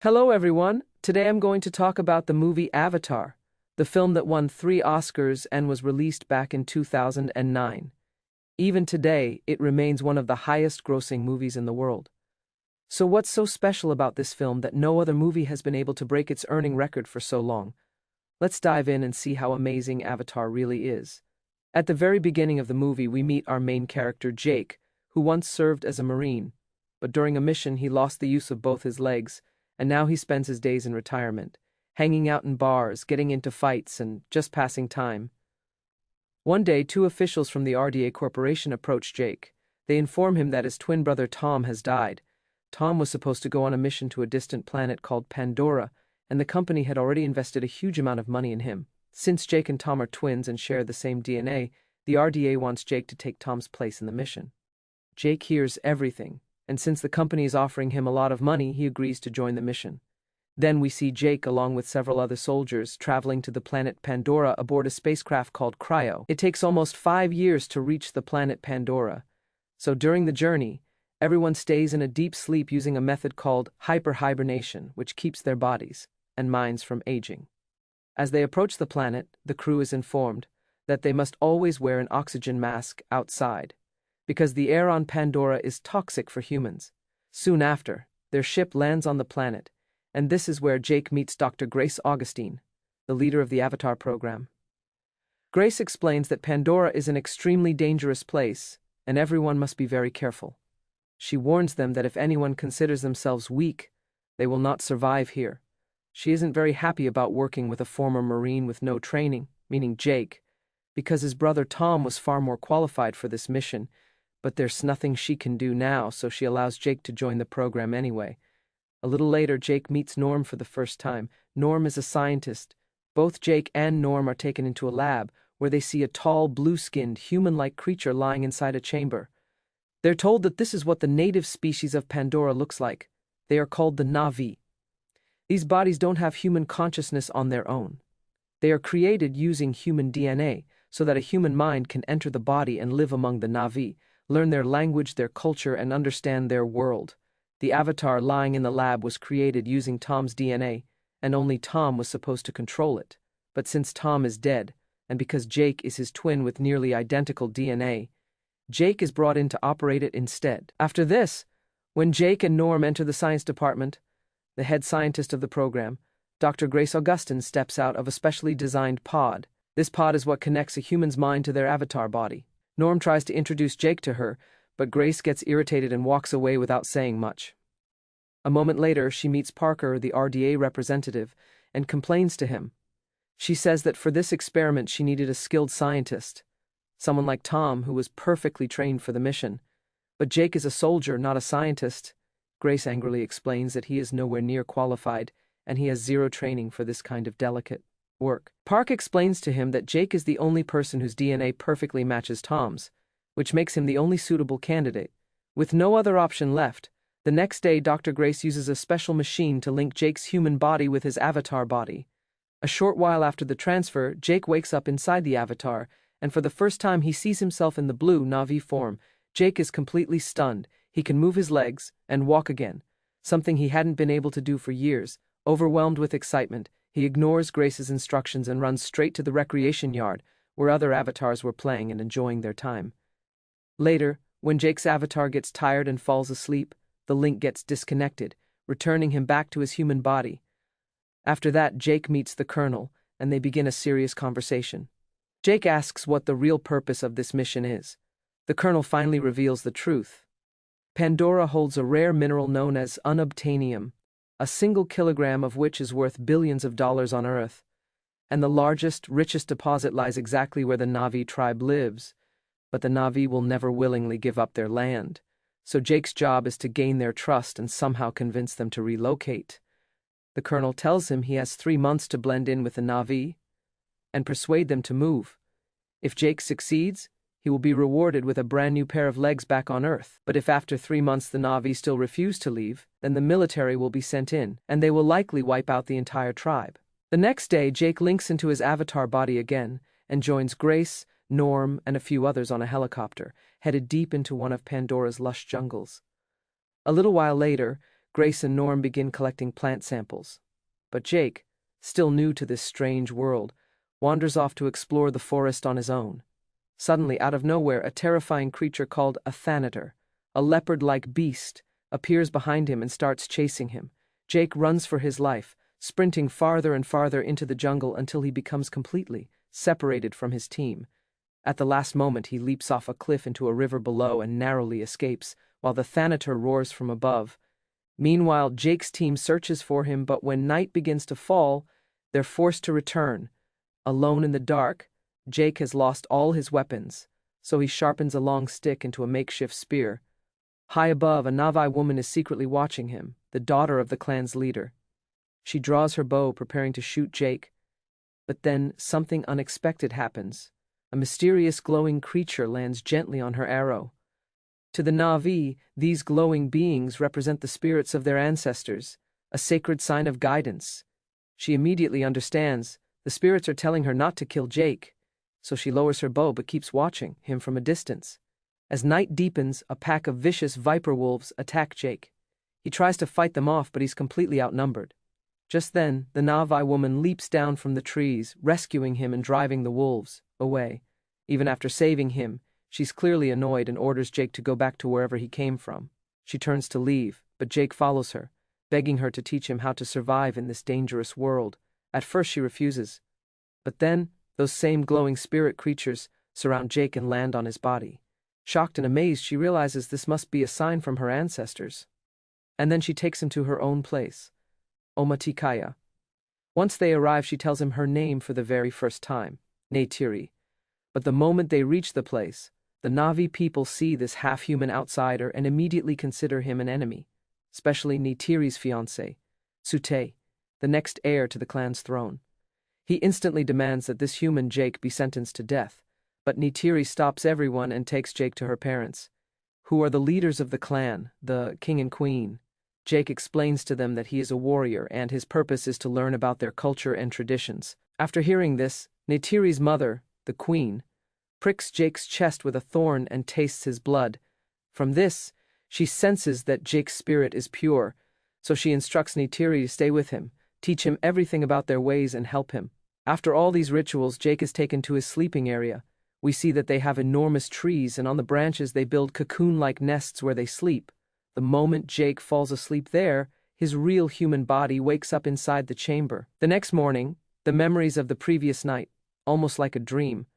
Hello everyone, today I'm going to talk about the movie Avatar, the film that won 3 Oscars and was released back in 2009. Even today, it remains one of the highest-grossing movies in the world. So what's so special about this film that no other movie has been able to break its earning record for so long? Let's dive in and see how amazing Avatar really is. At the very beginning of the movie, we meet our main character, Jake, who once served as a Marine, but during a mission he lost the use of both his legs, and now he spends his days in retirement, hanging out in bars, getting into fights, and just passing time. One day, 2 officials from the RDA Corporation approach Jake. They inform him that his twin brother Tom has died. Tom was supposed to go on a mission to a distant planet called Pandora, and the company had already invested a huge amount of money in him. Since Jake and Tom are twins and share the same DNA, the RDA wants Jake to take Tom's place in the mission. Jake hears everything, and since the company is offering him a lot of money, he agrees to join the mission. Then we see Jake, along with several other soldiers, traveling to the planet Pandora aboard a spacecraft called Cryo. It takes almost 5 years to reach the planet Pandora, so during the journey, everyone stays in a deep sleep using a method called hyper-hibernation, which keeps their bodies and minds from aging. As they approach the planet, the crew is informed that they must always wear an oxygen mask outside, because the air on Pandora is toxic for humans. Soon after, their ship lands on the planet, and this is where Jake meets Dr. Grace Augustine, the leader of the Avatar program. Grace explains that Pandora is an extremely dangerous place, and everyone must be very careful. She warns them that if anyone considers themselves weak, they will not survive here. She isn't very happy about working with a former Marine with no training, meaning Jake, because his brother Tom was far more qualified for this mission, but there's nothing she can do now, so she allows Jake to join the program anyway. A little later, Jake meets Norm for the first time. Norm is a scientist. Both Jake and Norm are taken into a lab, where they see a tall, blue-skinned, human-like creature lying inside a chamber. They're told that this is what the native species of Pandora looks like. They are called the Na'vi. These bodies don't have human consciousness on their own. They are created using human DNA, so that a human mind can enter the body and live among the Na'vi, learn their language, their culture, and understand their world. The Avatar lying in the lab was created using Tom's DNA, and only Tom was supposed to control it. But since Tom is dead, and because Jake is his twin with nearly identical DNA, Jake is brought in to operate it instead. After this, when Jake and Norm enter the science department, the head scientist of the program, Dr. Grace Augustine, steps out of a specially designed pod. This pod is what connects a human's mind to their avatar body. Norm tries to introduce Jake to her, but Grace gets irritated and walks away without saying much. A moment later, she meets Parker, the RDA representative, and complains to him. She says that for this experiment she needed a skilled scientist, someone like Tom who was perfectly trained for the mission. But Jake is a soldier, not a scientist. Grace angrily explains that he is nowhere near qualified, and he has zero training for this kind of delicate work. Park explains to him that Jake is the only person whose DNA perfectly matches Tom's, which makes him the only suitable candidate. With no other option left, the next day Dr. Grace uses a special machine to link Jake's human body with his avatar body. A short while after the transfer, Jake wakes up inside the avatar, and for the first time he sees himself in the blue Na'vi form. Jake is completely stunned. He can move his legs and walk again, something he hadn't been able to do for years. Overwhelmed with excitement, he ignores Grace's instructions and runs straight to the recreation yard, where other avatars were playing and enjoying their time. Later, when Jake's avatar gets tired and falls asleep, the link gets disconnected, returning him back to his human body. After that, Jake meets the Colonel, and they begin a serious conversation. Jake asks what the real purpose of this mission is. The Colonel finally reveals the truth. Pandora holds a rare mineral known as unobtainium, a single kilogram of which is worth billions of dollars on Earth, and the largest, richest deposit lies exactly where the Na'vi tribe lives. But the Na'vi will never willingly give up their land, so Jake's job is to gain their trust and somehow convince them to relocate. The Colonel tells him he has 3 months to blend in with the Na'vi and persuade them to move. If Jake succeeds, he will be rewarded with a brand new pair of legs back on Earth. But if after 3 months the Na'vi still refuse to leave, then the military will be sent in, and they will likely wipe out the entire tribe. The next day, Jake links into his avatar body again and joins Grace, Norm, and a few others on a helicopter, headed deep into one of Pandora's lush jungles. A little while later, Grace and Norm begin collecting plant samples. But Jake, still new to this strange world, wanders off to explore the forest on his own. Suddenly, out of nowhere, a terrifying creature called a thanator, a leopard-like beast, appears behind him and starts chasing him. Jake runs for his life, sprinting farther and farther into the jungle until he becomes completely separated from his team. At the last moment, he leaps off a cliff into a river below and narrowly escapes, while the thanator roars from above. Meanwhile, Jake's team searches for him, but when night begins to fall, they're forced to return. Alone in the dark, Jake has lost all his weapons, so he sharpens a long stick into a makeshift spear. High above, a Na'vi woman is secretly watching him, the daughter of the clan's leader. She draws her bow, preparing to shoot Jake. But then something unexpected happens. A mysterious glowing creature lands gently on her arrow. To the Na'vi, these glowing beings represent the spirits of their ancestors, a sacred sign of guidance. She immediately understands. The spirits are telling her not to kill Jake, so she lowers her bow but keeps watching him from a distance. As night deepens, a pack of vicious viper wolves attack Jake. He tries to fight them off, but he's completely outnumbered. Just then, the Na'vi woman leaps down from the trees, rescuing him and driving the wolves away. Even after saving him, she's clearly annoyed and orders Jake to go back to wherever he came from. She turns to leave, but Jake follows her, begging her to teach him how to survive in this dangerous world. At first she refuses, but then those same glowing spirit creatures surround Jake and land on his body. Shocked and amazed, she realizes this must be a sign from her ancestors. And then she takes him to her own place, Omatikaya. Once they arrive, she tells him her name for the very first time, Neytiri. But the moment they reach the place, the Na'vi people see this half-human outsider and immediately consider him an enemy, especially Neytiri's fiancé, Sute, the next heir to the clan's throne. He instantly demands that this human Jake be sentenced to death, but Neytiri stops everyone and takes Jake to her parents, who are the leaders of the clan, the king and queen. Jake explains to them that he is a warrior and his purpose is to learn about their culture and traditions. After hearing this, Neytiri's mother, the queen, pricks Jake's chest with a thorn and tastes his blood. From this, she senses that Jake's spirit is pure, so she instructs Neytiri to stay with him, teach him everything about their ways and help him. After all these rituals, Jake is taken to his sleeping area. We see that they have enormous trees, and on the branches they build cocoon-like nests where they sleep. The moment Jake falls asleep there, his real human body wakes up inside the chamber. The next morning, the memories of the previous night, almost like a dream,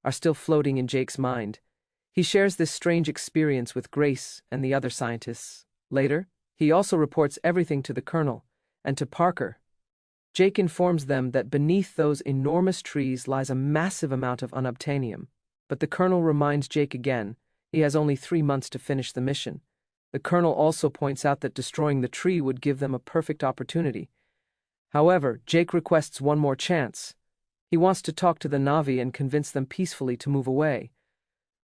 are still floating in Jake's mind. He shares this strange experience with Grace and the other scientists. Later, he also reports everything to the Colonel and to Parker. Jake informs them that beneath those enormous trees lies a massive amount of unobtainium. But the Colonel reminds Jake again he has only 3 months to finish the mission. The Colonel also points out that destroying the tree would give them a perfect opportunity. However, Jake requests one more chance. He wants to talk to the Na'vi and convince them peacefully to move away.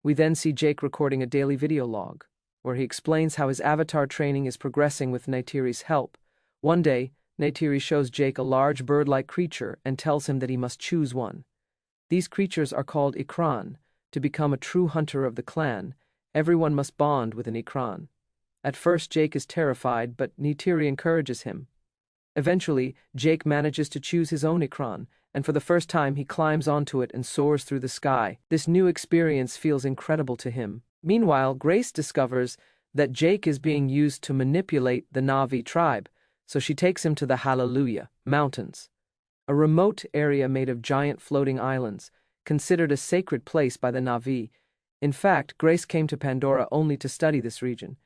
We then see Jake recording a daily video log, where he explains how his avatar training is progressing with Neytiri's help. One day, Neytiri shows Jake a large bird-like creature and tells him that he must choose one. These creatures are called Ikran. To become a true hunter of the clan, everyone must bond with an Ikran. At first, Jake is terrified, but Neytiri encourages him. Eventually, Jake manages to choose his own Ikran, and for the first time he climbs onto it and soars through the sky. This new experience feels incredible to him. Meanwhile, Grace discovers that Jake is being used to manipulate the Na'vi tribe, so she takes him to the Hallelujah Mountains, a remote area made of giant floating islands, considered a sacred place by the Na'vi. In fact, Grace came to Pandora only to study this region.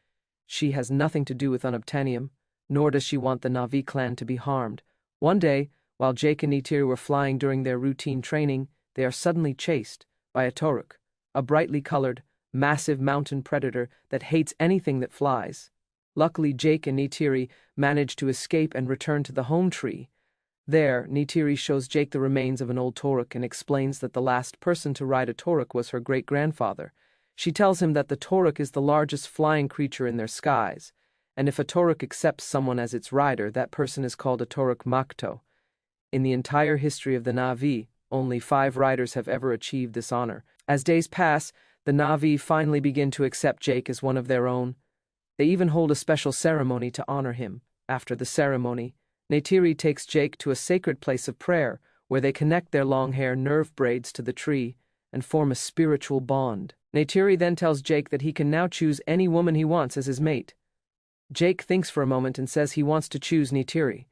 She has nothing to do with unobtainium, nor does she want the Na'vi clan to be harmed. One day, while Jake and Neytiri were flying during their routine training, they are suddenly chased by a Toruk, a brightly colored, massive mountain predator that hates anything that flies. Luckily, Jake and Neytiri manage to escape and return to the home tree. There, Neytiri shows Jake the remains of an old Toruk and explains that the last person to ride a Toruk was her great-grandfather. She tells him that the Toruk is the largest flying creature in their skies, and if a Toruk accepts someone as its rider, that person is called a Toruk Makto. In the entire history of the Na'vi, only 5 riders have ever achieved this honor. As days pass, the Na'vi finally begin to accept Jake as one of their own. They even hold a special ceremony to honor him. After the ceremony, Neytiri takes Jake to a sacred place of prayer where they connect their long hair nerve braids to the tree and form a spiritual bond. Neytiri then tells Jake that he can now choose any woman he wants as his mate. Jake thinks for a moment and says he wants to choose Neytiri.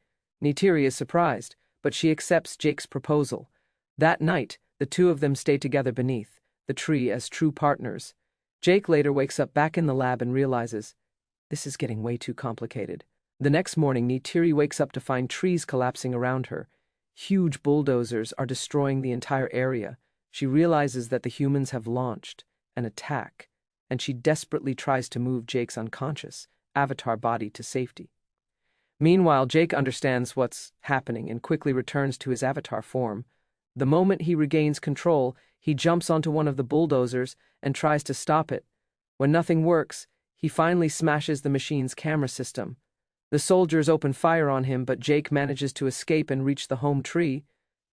Neytiri is surprised, but she accepts Jake's proposal. That night, the two of them stay together beneath the tree as true partners. Jake later wakes up back in the lab and realizes, this is getting way too complicated. The next morning, Neytiri wakes up to find trees collapsing around her. Huge bulldozers are destroying the entire area. She realizes that the humans have launched an attack, and she desperately tries to move Jake's unconscious avatar body to safety. Meanwhile, Jake understands what's happening and quickly returns to his avatar form. The moment he regains control, he jumps onto one of the bulldozers and tries to stop it. When nothing works, he finally smashes the machine's camera system. The soldiers open fire on him, but Jake manages to escape and reach the home tree.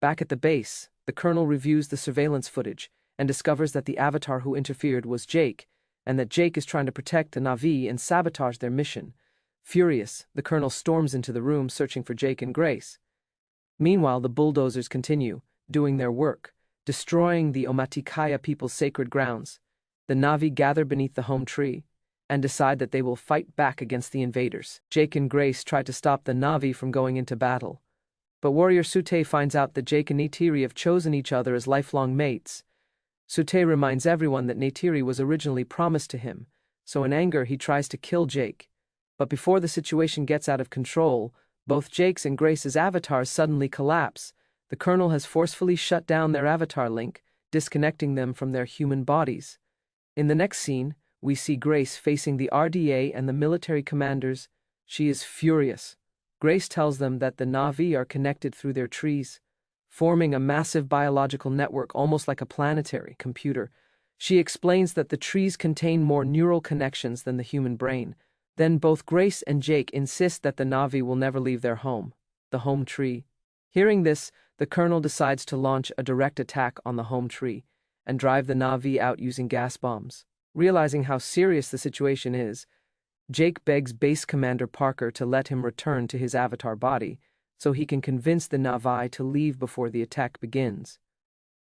Back at the base, the colonel reviews the surveillance footage and discovers that the avatar who interfered was Jake, and that Jake is trying to protect the Na'vi and sabotage their mission. Furious, the colonel storms into the room searching for Jake and Grace. Meanwhile, the bulldozers continue, doing their work, destroying the Omaticaya people's sacred grounds. The Na'vi gather beneath the home tree and decide that they will fight back against the invaders. Jake and Grace try to stop the Na'vi from going into battle. But warrior Sute finds out that Jake and Neytiri have chosen each other as lifelong mates. Sute reminds everyone that Neytiri was originally promised to him, so in anger he tries to kill Jake. But before the situation gets out of control, both Jake's and Grace's avatars suddenly collapse. The colonel has forcefully shut down their avatar link, disconnecting them from their human bodies. In the next scene, we see Grace facing the RDA and the military commanders. She is furious. Grace tells them that the Na'vi are connected through their trees, forming a massive biological network almost like a planetary computer. She explains that the trees contain more neural connections than the human brain. Then both Grace and Jake insist that the Na'vi will never leave their home, the home tree. Hearing this, the colonel decides to launch a direct attack on the home tree and drive the Na'vi out using gas bombs. Realizing how serious the situation is, Jake begs Base Commander Parker to let him return to his avatar body so he can convince the Na'vi to leave before the attack begins.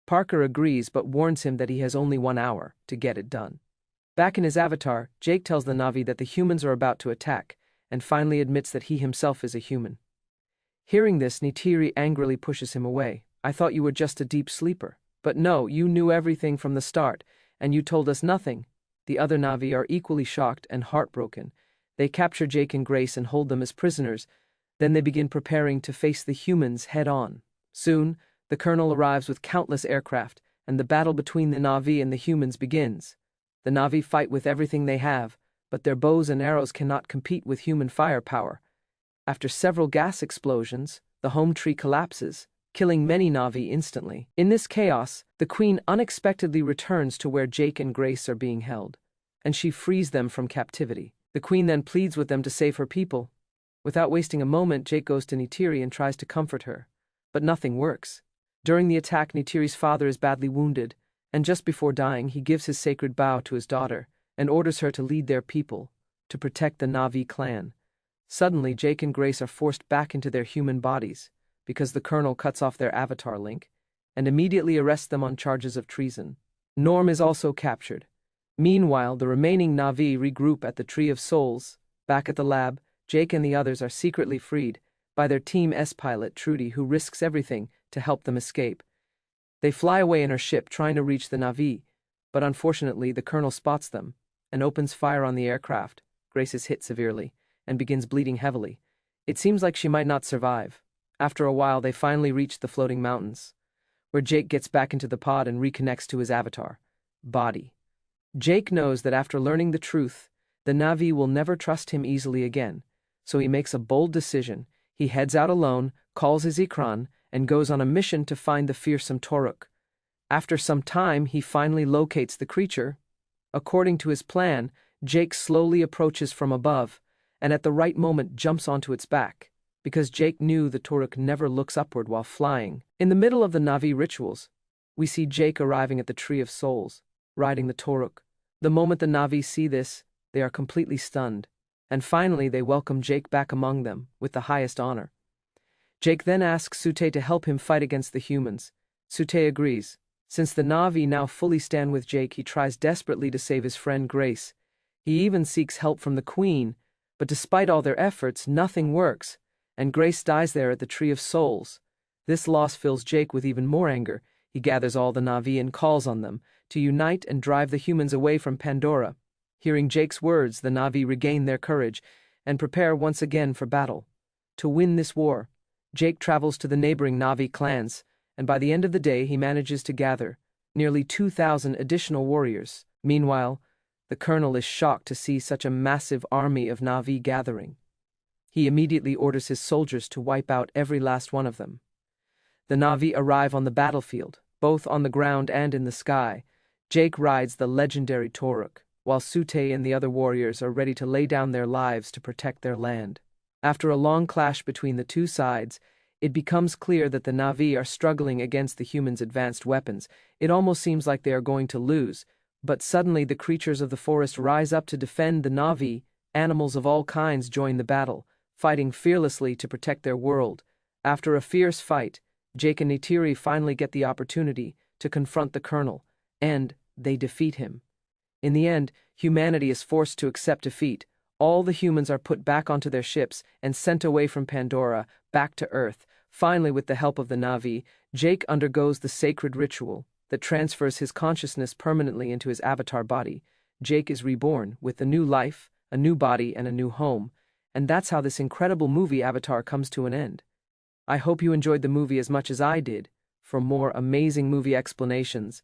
Parker agrees but warns him that he has only 1 hour to get it done. Back in his avatar, Jake tells the Na'vi that the humans are about to attack and finally admits that he himself is a human. Hearing this, Neytiri angrily pushes him away. I thought you were just a deep sleeper. But no, you knew everything from the start, and you told us nothing. The other Na'vi are equally shocked and heartbroken. They capture Jake and Grace and hold them as prisoners. Then they begin preparing to face the humans head-on. Soon, the colonel arrives with countless aircraft, and the battle between the Na'vi and the humans begins. The Na'vi fight with everything they have, but their bows and arrows cannot compete with human firepower. After several gas explosions, the home tree collapses, killing many Na'vi instantly. In this chaos, the Queen unexpectedly returns to where Jake and Grace are being held, and she frees them from captivity. The Queen then pleads with them to save her people. Without wasting a moment, Jake goes to Neytiri and tries to comfort her, but nothing works. During the attack, Neytiri's father is badly wounded, and just before dying, he gives his sacred bow to his daughter and orders her to lead their people to protect the Na'vi clan. Suddenly, Jake and Grace are forced back into their human bodies because the colonel cuts off their avatar link and immediately arrests them on charges of treason. Norm is also captured. Meanwhile, the remaining Na'vi regroup at the Tree of Souls. Back at the lab, Jake and the others are secretly freed by their Team S pilot, Trudy, who risks everything to help them escape. They fly away in her ship trying to reach the Na'vi, but unfortunately the colonel spots them and opens fire on the aircraft. Grace is hit severely and begins bleeding heavily. It seems like she might not survive. After a while, they finally reach the floating mountains, where Jake gets back into the pod and reconnects to his avatar body. Jake knows that after learning the truth, the Na'vi will never trust him easily again, so he makes a bold decision. He heads out alone, calls his Ikran, and goes on a mission to find the fearsome Toruk. After some time, he finally locates the creature. According to his plan, Jake slowly approaches from above, and at the right moment jumps onto its back, because Jake knew the Toruk never looks upward while flying. In the middle of the Na'vi rituals, we see Jake arriving at the Tree of Souls, riding the Toruk. The moment the Na'vi see this, they are completely stunned. and finally they welcome Jake back among them, with the highest honor. Jake then asks Sute to help him fight against the humans. Sute agrees. Since the Na'vi now fully stand with Jake, he tries desperately to save his friend Grace. He even seeks help from the Queen, but despite all their efforts, nothing works, and Grace dies there at the Tree of Souls. This loss fills Jake with even more anger. He gathers all the Na'vi and calls on them to unite and drive the humans away from Pandora. Hearing Jake's words, the Na'vi regain their courage and prepare once again for battle. To win this war, Jake travels to the neighboring Na'vi clans, and by the end of the day he manages to gather nearly 2,000 additional warriors. Meanwhile, the colonel is shocked to see such a massive army of Na'vi gathering. He immediately orders his soldiers to wipe out every last one of them. The Na'vi arrive on the battlefield, both on the ground and in the sky. Jake rides the legendary Toruk, while Sute and the other warriors are ready to lay down their lives to protect their land. After a long clash between the two sides, it becomes clear that the Na'vi are struggling against the humans' advanced weapons. It almost seems like they are going to lose, but suddenly the creatures of the forest rise up to defend the Na'vi. Animals of all kinds join the battle, fighting fearlessly to protect their world. After a fierce fight, Jake and Neytiri finally get the opportunity to confront the colonel, and they defeat him. In the end, humanity is forced to accept defeat. All the humans are put back onto their ships and sent away from Pandora, back to Earth. Finally, with the help of the Na'vi, Jake undergoes the sacred ritual that transfers his consciousness permanently into his avatar body. Jake is reborn with a new life, a new body, and a new home. And that's how this incredible movie Avatar comes to an end. I hope you enjoyed the movie as much as I did. For more amazing movie explanations,